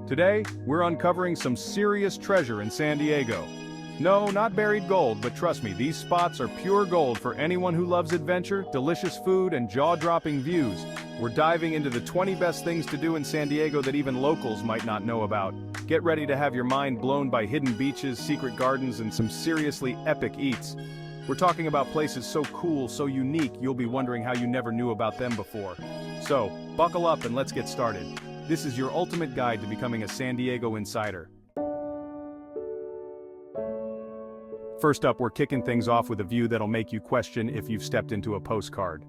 Today, we're uncovering some serious treasure in San Diego. No, not buried gold, but trust me, these spots are pure gold for anyone who loves adventure, delicious food, and jaw-dropping views. We're diving into the 20 best things to do in San Diego that even locals might not know about. Get ready to have your mind blown by hidden beaches, secret gardens, and some seriously epic eats. We're talking about places so cool, so unique, you'll be wondering how you never knew about them before. So, buckle up and let's get started. This is your ultimate guide to becoming a San Diego insider. First up, we're kicking things off with a view that'll make you question if you've stepped into a postcard.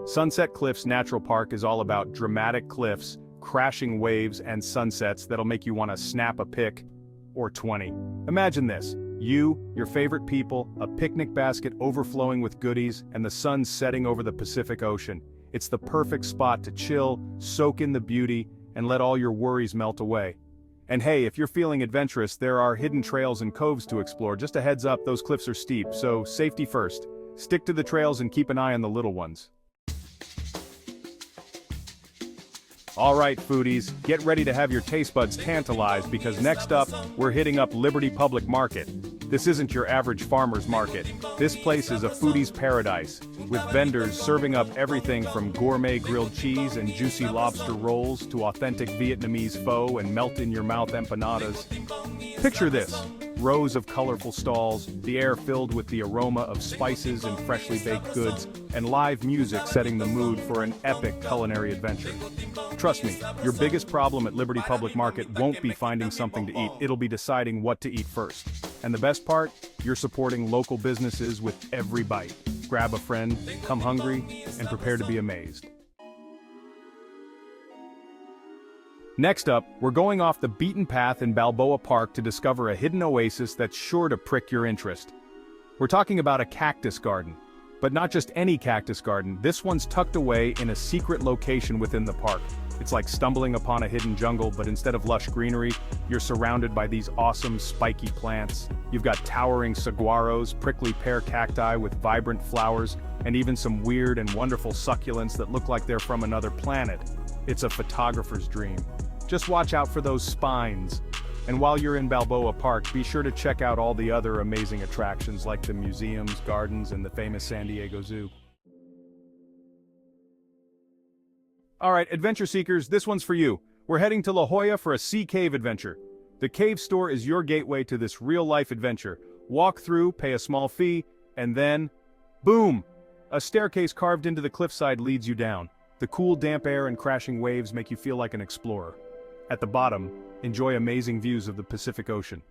Sunset Cliffs Natural Park is all about dramatic cliffs, crashing waves, and sunsets that'll make you want to snap a pic or 20. Imagine this. You, your favorite people, a picnic basket overflowing with goodies, and the sun setting over the Pacific Ocean. It's the perfect spot to chill, soak in the beauty, and let all your worries melt away. And hey, if you're feeling adventurous, there are hidden trails and coves to explore. Just a heads up, those cliffs are steep, so safety first. Stick to the trails and keep an eye on the little ones. Alright foodies, get ready to have your taste buds tantalized because next up, we're hitting up Liberty Public Market. This isn't your average farmer's market. This place is a foodie's paradise, with vendors serving up everything from gourmet grilled cheese and juicy lobster rolls to authentic Vietnamese pho and melt-in-your-mouth empanadas. Picture this. Rows of colorful stalls, the air filled with the aroma of spices and freshly baked goods, and live music setting the mood for an epic culinary adventure. Trust me, your biggest problem at Liberty Public Market won't be finding something to eat, it'll be deciding what to eat first. And the best part? You're supporting local businesses with every bite. Grab a friend, come hungry, and prepare to be amazed. Next up, we're going off the beaten path in Balboa Park to discover a hidden oasis that's sure to prick your interest. We're talking about a cactus garden. But not just any cactus garden, this one's tucked away in a secret location within the park. It's like stumbling upon a hidden jungle, but instead of lush greenery, you're surrounded by these awesome spiky plants. You've got towering saguaros, prickly pear cacti with vibrant flowers, and even some weird and wonderful succulents that look like they're from another planet. It's a photographer's dream. Just watch out for those spines. And while you're in Balboa Park, be sure to check out all the other amazing attractions like the museums, gardens, and the famous San Diego Zoo. Alright, adventure seekers, this one's for you. We're heading to La Jolla for a sea cave adventure. The cave store is your gateway to this real-life adventure. Walk through, pay a small fee, and then, boom! A staircase carved into the cliffside leads you down. The cool, damp air and crashing waves make you feel like an explorer. At the bottom, enjoy amazing views of the Pacific Ocean.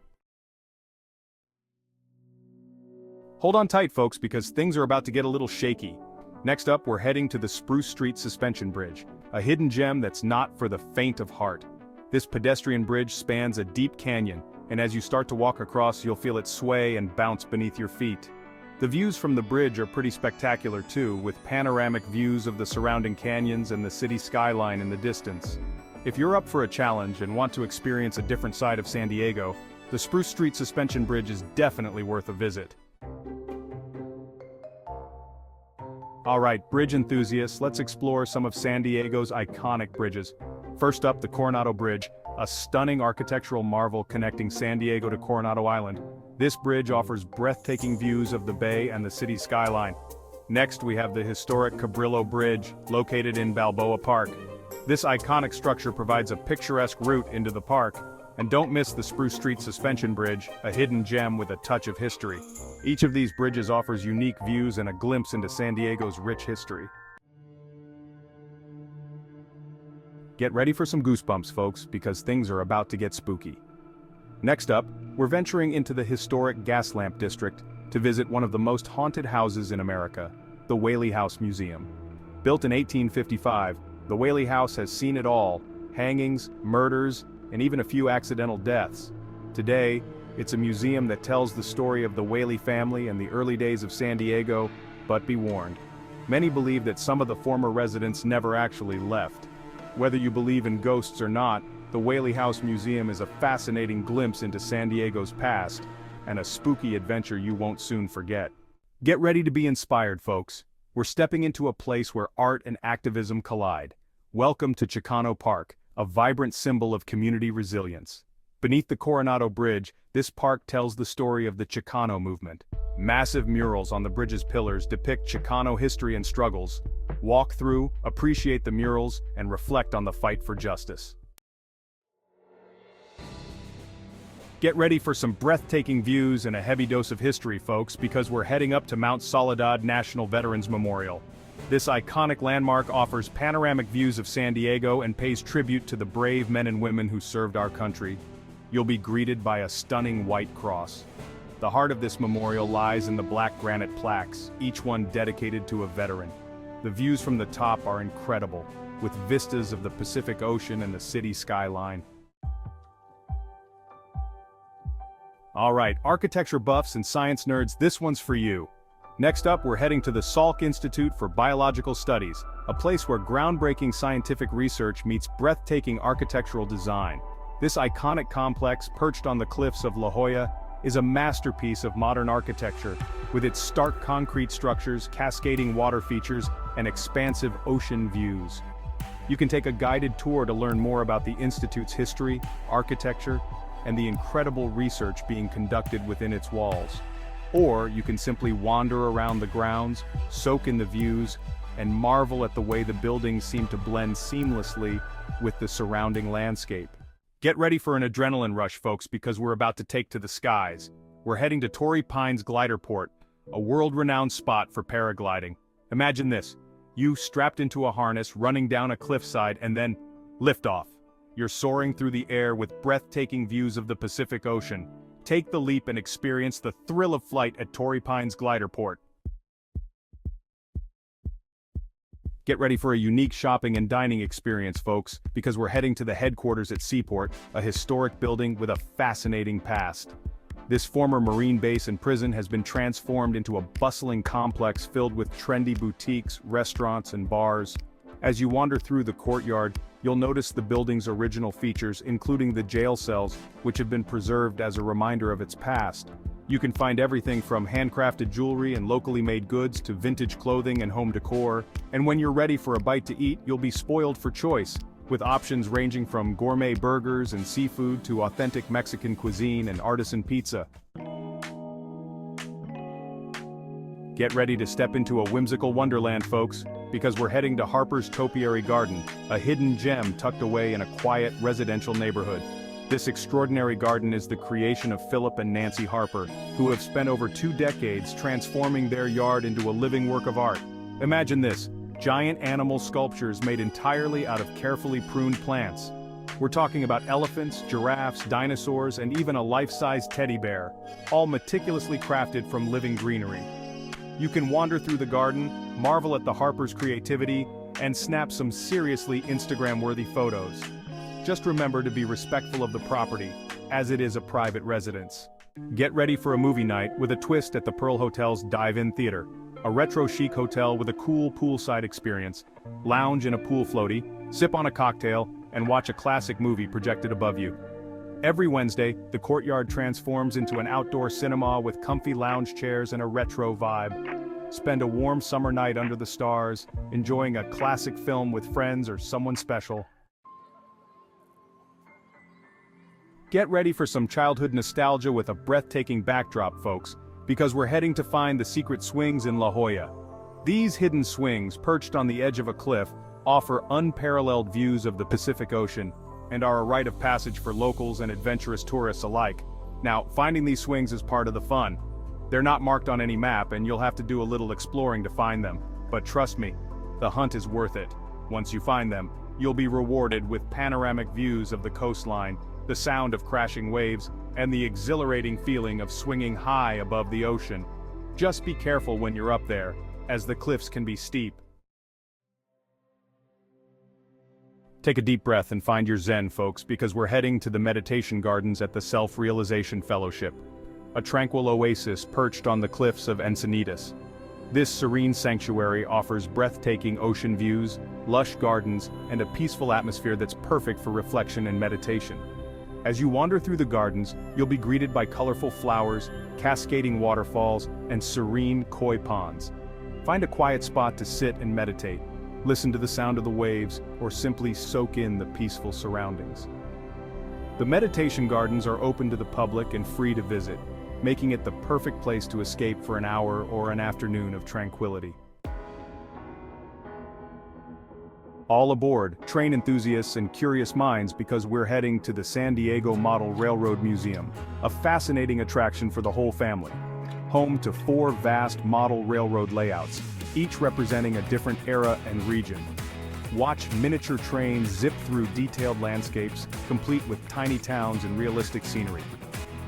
Hold on tight, folks, because things are about to get a little shaky. Next up, we're heading to the Spruce Street Suspension Bridge, a hidden gem that's not for the faint of heart. This pedestrian bridge spans a deep canyon, and as you start to walk across, you'll feel it sway and bounce beneath your feet. The views from the bridge are pretty spectacular too, with panoramic views of the surrounding canyons and the city skyline in the distance. If you're up for a challenge and want to experience a different side of San Diego, the Spruce Street Suspension Bridge is definitely worth a visit. Alright, bridge enthusiasts, let's explore some of San Diego's iconic bridges. First up, the Coronado Bridge, a stunning architectural marvel connecting San Diego to Coronado Island. This bridge offers breathtaking views of the bay and the city skyline. Next, we have the historic Cabrillo Bridge, located in Balboa Park. This iconic structure provides a picturesque route into the park. And don't miss the Spruce Street Suspension Bridge, a hidden gem with a touch of history. Each of these bridges offers unique views and a glimpse into San Diego's rich history. Get ready for some goosebumps, folks, because things are about to get spooky. Next up, we're venturing into the historic Gaslamp District to visit one of the most haunted houses in America, the Whaley House Museum. Built in 1855, the Whaley House has seen it all: hangings, murders, and even a few accidental deaths. Today, it's a museum that tells the story of the Whaley family and the early days of San Diego, but be warned. Many believe that some of the former residents never actually left. Whether you believe in ghosts or not, the Whaley House Museum is a fascinating glimpse into San Diego's past, and a spooky adventure you won't soon forget. Get ready to be inspired, folks. We're stepping into a place where art and activism collide. Welcome to Chicano Park, a vibrant symbol of community resilience. Beneath the Coronado Bridge, this park tells the story of the Chicano movement. Massive murals on the bridge's pillars depict Chicano history and struggles. Walk through, appreciate the murals, and reflect on the fight for justice. Get ready for some breathtaking views and a heavy dose of history, folks, because we're heading up to Mount Soledad National Veterans Memorial. This iconic landmark offers panoramic views of San Diego and pays tribute to the brave men and women who served our country. You'll be greeted by a stunning white cross. The heart of this memorial lies in the black granite plaques, each one dedicated to a veteran. The views from the top are incredible, with vistas of the Pacific Ocean and the city skyline. Alright, architecture buffs and science nerds, this one's for you. Next up, we're heading to the Salk Institute for Biological Studies, a place where groundbreaking scientific research meets breathtaking architectural design. This iconic complex, perched on the cliffs of La Jolla, is a masterpiece of modern architecture, with its stark concrete structures, cascading water features, and expansive ocean views. You can take a guided tour to learn more about the Institute's history, architecture, and the incredible research being conducted within its walls. Or you can simply wander around the grounds, soak in the views, and marvel at the way the buildings seem to blend seamlessly with the surrounding landscape. Get ready for an adrenaline rush, folks, because we're about to take to the skies. We're heading to Torrey Pines Glider Port, a world-renowned spot for paragliding. Imagine this, you strapped into a harness, running down a cliffside, and then liftoff. You're soaring through the air with breathtaking views of the Pacific Ocean. Take the leap and experience the thrill of flight at Torrey Pines Glider Port. Get ready for a unique shopping and dining experience, folks, because we're heading to the headquarters at Seaport, a historic building with a fascinating past. This former Marine base and prison has been transformed into a bustling complex filled with trendy boutiques, restaurants, and bars. As you wander through the courtyard, you'll notice the building's original features, including the jail cells, which have been preserved as a reminder of its past. You can find everything from handcrafted jewelry and locally made goods to vintage clothing and home decor. And when you're ready for a bite to eat, you'll be spoiled for choice, with options ranging from gourmet burgers and seafood to authentic Mexican cuisine and artisan pizza. Get ready to step into a whimsical wonderland, folks, because we're heading to Harper's Topiary Garden, a hidden gem tucked away in a quiet residential neighborhood. This extraordinary garden is the creation of Philip and Nancy Harper, who have spent over 2 decades transforming their yard into a living work of art. Imagine this, giant animal sculptures made entirely out of carefully pruned plants. We're talking about elephants, giraffes, dinosaurs, and even a life-size teddy bear, all meticulously crafted from living greenery. You can wander through the garden, marvel at the Harper's creativity, and snap some seriously Instagram-worthy photos. Just remember to be respectful of the property, as it is a private residence. Get ready for a movie night with a twist at the Pearl Hotel's Dive-In Theater, a retro-chic hotel with a cool poolside experience. Lounge in a pool floaty, sip on a cocktail, and watch a classic movie projected above you. Every Wednesday, the courtyard transforms into an outdoor cinema with comfy lounge chairs and a retro vibe. Spend a warm summer night under the stars, enjoying a classic film with friends or someone special. Get ready for some childhood nostalgia with a breathtaking backdrop, folks, because we're heading to find the secret swings in La Jolla. These hidden swings, perched on the edge of a cliff, offer unparalleled views of the Pacific Ocean, and are a rite of passage for locals and adventurous tourists alike. Now, finding these swings is part of the fun. They're not marked on any map, and you'll have to do a little exploring to find them. But trust me, the hunt is worth it. Once you find them, you'll be rewarded with panoramic views of the coastline, the sound of crashing waves, and the exhilarating feeling of swinging high above the ocean. Just be careful when you're up there, as the cliffs can be steep. Take a deep breath and find your zen, folks, because we're heading to the meditation gardens at the Self-Realization Fellowship, a tranquil oasis perched on the cliffs of Encinitas. This serene sanctuary offers breathtaking ocean views, lush gardens, and a peaceful atmosphere that's perfect for reflection and meditation. As you wander through the gardens, you'll be greeted by colorful flowers, cascading waterfalls, and serene koi ponds. Find a quiet spot to sit and meditate. listen to the sound of the waves, or simply soak in the peaceful surroundings. The meditation gardens are open to the public and free to visit, making it the perfect place to escape for an hour or an afternoon of tranquility. All aboard, train enthusiasts and curious minds, because we're heading to the San Diego Model Railroad Museum, a fascinating attraction for the whole family. Home to 4 vast model railroad layouts, each representing a different era and region. Watch miniature trains zip through detailed landscapes, complete with tiny towns and realistic scenery.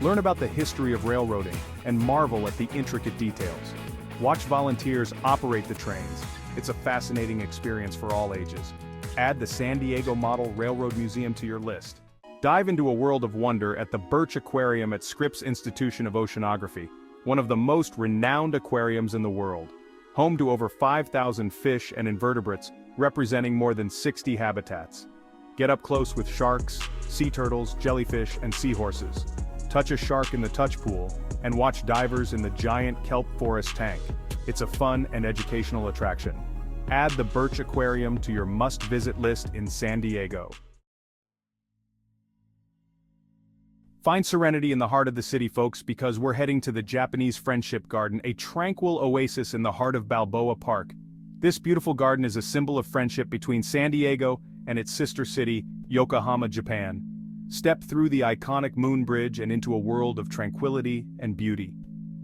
Learn about the history of railroading and marvel at the intricate details. Watch volunteers operate the trains. It's a fascinating experience for all ages. Add the San Diego Model Railroad Museum to your list. Dive into a world of wonder at the Birch Aquarium at Scripps Institution of Oceanography, one of the most renowned aquariums in the world. Home to over 5,000 fish and invertebrates, representing more than 60 habitats. Get up close with sharks, sea turtles, jellyfish, and seahorses. Touch a shark in the touch pool, and watch divers in the giant kelp forest tank. It's a fun and educational attraction. Add the Birch Aquarium to your must-visit list in San Diego. Find serenity in the heart of the city, folks, because we're heading to the Japanese Friendship Garden, a tranquil oasis in the heart of Balboa Park. This beautiful garden is a symbol of friendship between San Diego and its sister city, Yokohama, Japan. Step through the iconic Moon Bridge and into a world of tranquility and beauty.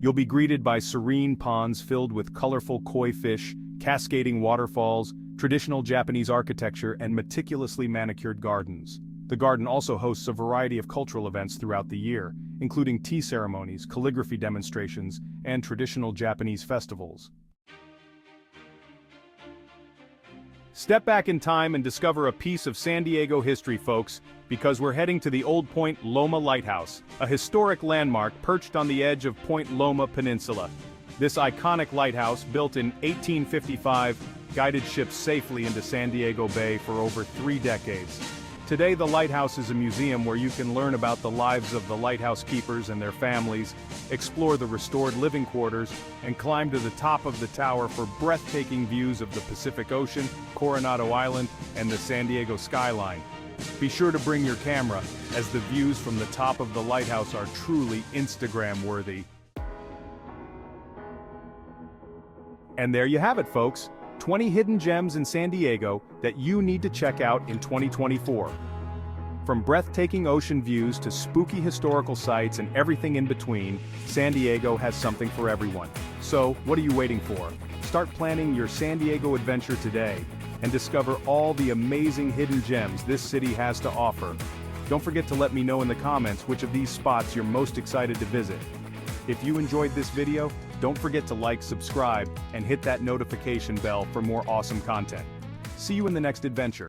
You'll be greeted by serene ponds filled with colorful koi fish, cascading waterfalls, traditional Japanese architecture, and meticulously manicured gardens. The garden also hosts a variety of cultural events throughout the year, including tea ceremonies, calligraphy demonstrations, and traditional Japanese festivals. Step back in time and discover a piece of San Diego history, folks, because we're heading to the Old Point Loma Lighthouse, a historic landmark perched on the edge of Point Loma Peninsula. This iconic lighthouse, built in 1855, guided ships safely into San Diego Bay for over 3 decades. Today, the lighthouse is a museum where you can learn about the lives of the lighthouse keepers and their families, explore the restored living quarters, and climb to the top of the tower for breathtaking views of the Pacific Ocean, Coronado Island, and the San Diego skyline. Be sure to bring your camera, as the views from the top of the lighthouse are truly Instagram-worthy. And there you have it, folks. 20 hidden gems in San Diego that you need to check out in 2024. From breathtaking ocean views to spooky historical sites and everything in between, San Diego has something for everyone. So, what are you waiting for? Start planning your San Diego adventure today and discover all the amazing hidden gems this city has to offer. Don't forget to let me know in the comments which of these spots you're most excited to visit. If you enjoyed this video, don't forget to like, subscribe, and hit that notification bell for more awesome content. See you in the next adventure.